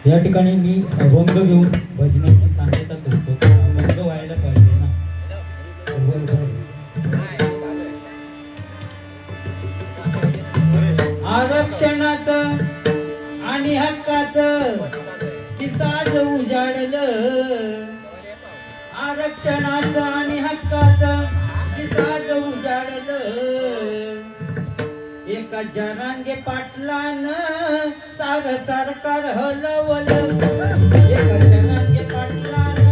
या ठिकाणी मी अभंग घेऊन भजनाची सांगता करतो. अभंग व्हायला पाहिजे ना. आरक्षणाचं आणि हक्काचं किसाज उजाडलं. आरक्षणाचं आणि हक्काचं किसाज उजाडलं. एका जरांगे पाटलानं सारं सरकार हलवलं. एका जरांगे पाटलानं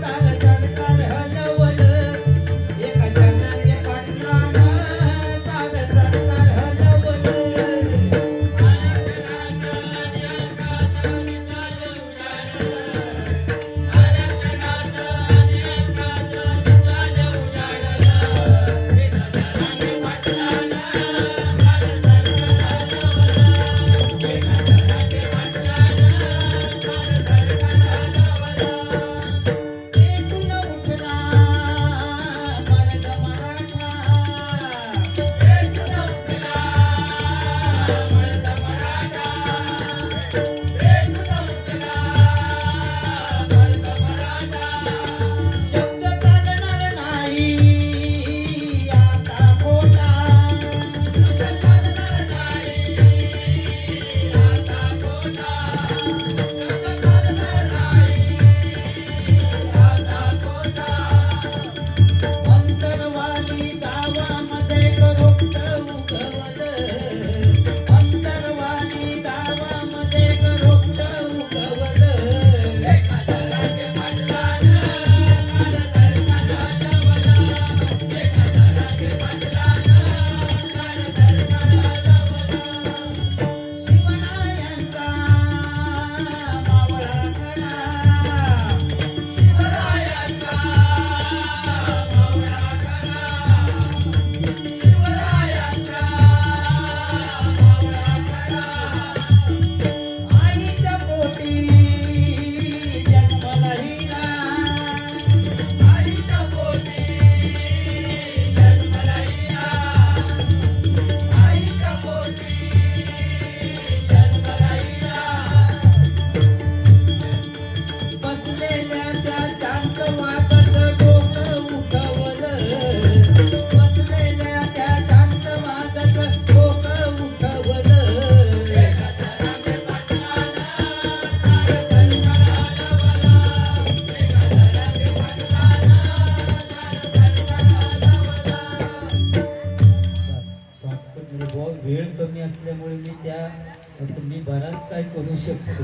सारं सरकार हलवलं. एका जरांगे पाटलानं सारं सरकार हलवलं. वेळ कमी असल्यामुळे मी बराच काय करू शकतो.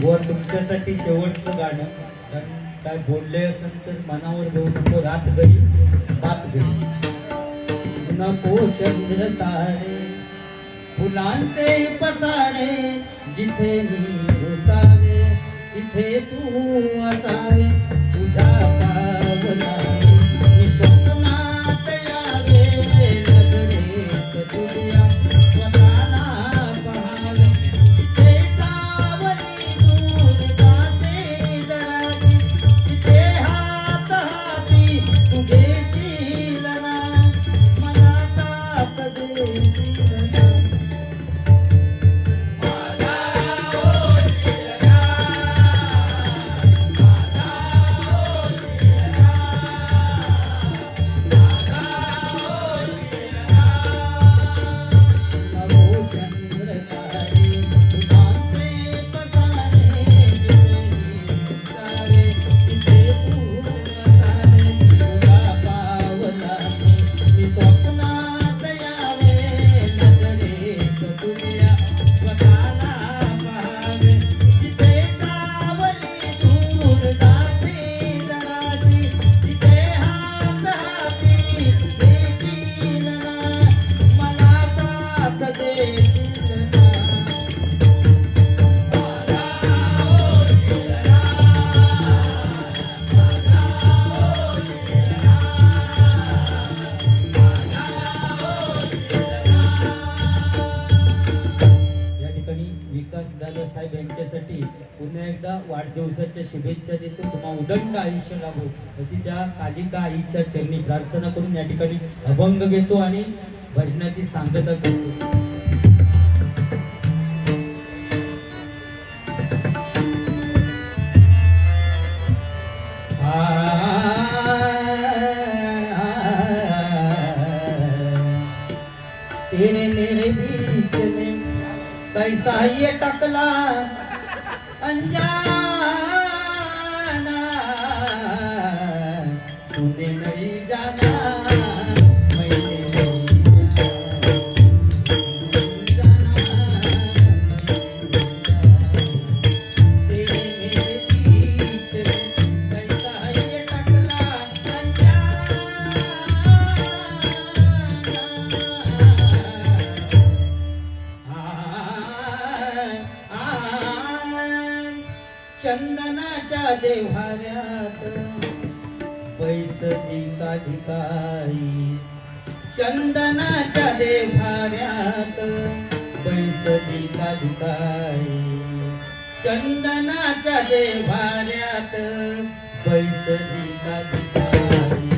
व तुमच्यासाठी शेवटचं गाणं, कारण काय बोलले असेल तर मनावर घेऊ नको. रात गई बात गई. नको चंद्र तारे फुलांचे पसारे, जिथे मी रुसावे तिथे तू असावे. तुझ्या पावला मी स्वप्नात यावे. नजरेत तुझ्या स्वतःला पाहावे. तिथे सावली दूर जाते जराची, तिथे हात हाती तू घेशील ना. मला साथ देशील ना. साहेब यांच्यासाठी पुन्हा एकदा वाढदिवसाच्या शुभेच्छा देतो. तुम्हाला उदंड आयुष्य लाभो अशी त्या कालिका आईच्या चरणी प्रार्थना करून या ठिकाणी अभंग घेतो आणि भजनाची सांगता करतो. कैसा ये टकला अंजाना तूने नहीं जाना मैंने नहीं जाना तेरे मेरे बीच में कैसा ये टकला चंदनाच्या देव्हाऱ्यात बैसली काधिकारी चंदनाच्या देव्हाऱ्यात बैसली काधिकारी चंदनाच्या देव्हाऱ्यात बैसली काधिकारी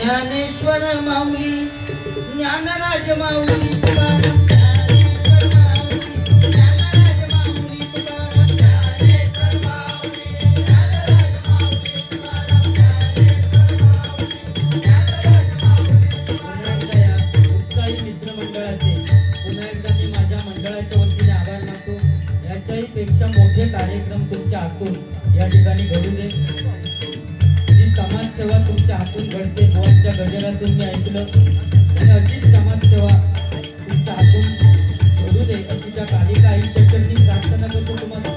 ज्ञानेश्वर माऊली ज्ञानराज माऊली तुकाराम ज्ञानेश्वर माऊली ज्ञानराज माऊली तुकाराम ज्ञानेश्वर माऊली ज्ञानराज माऊली तुकाराम ज्ञानेश्वर माऊली ज्ञानराज माऊली. पुन्हा एकदा या उत्साही मित्रमंडळाचे पुन्हा एकदा मी माझ्या मंडळाच्या वतीने आभार मानतो. याच्याही पेक्षा मोठे कार्यक्रम तुमच्या हातून या ठिकाणी घडू दे. समाजसेवा तुमच्या हातून घडते. मोहनच्या गजरातून मी ऐकलं आणि अशीच समाजसेवा तुमच्या हातून घडू दे अशी त्या कालिका आईच्या चरणी प्रार्थना करतो. तुम्हाला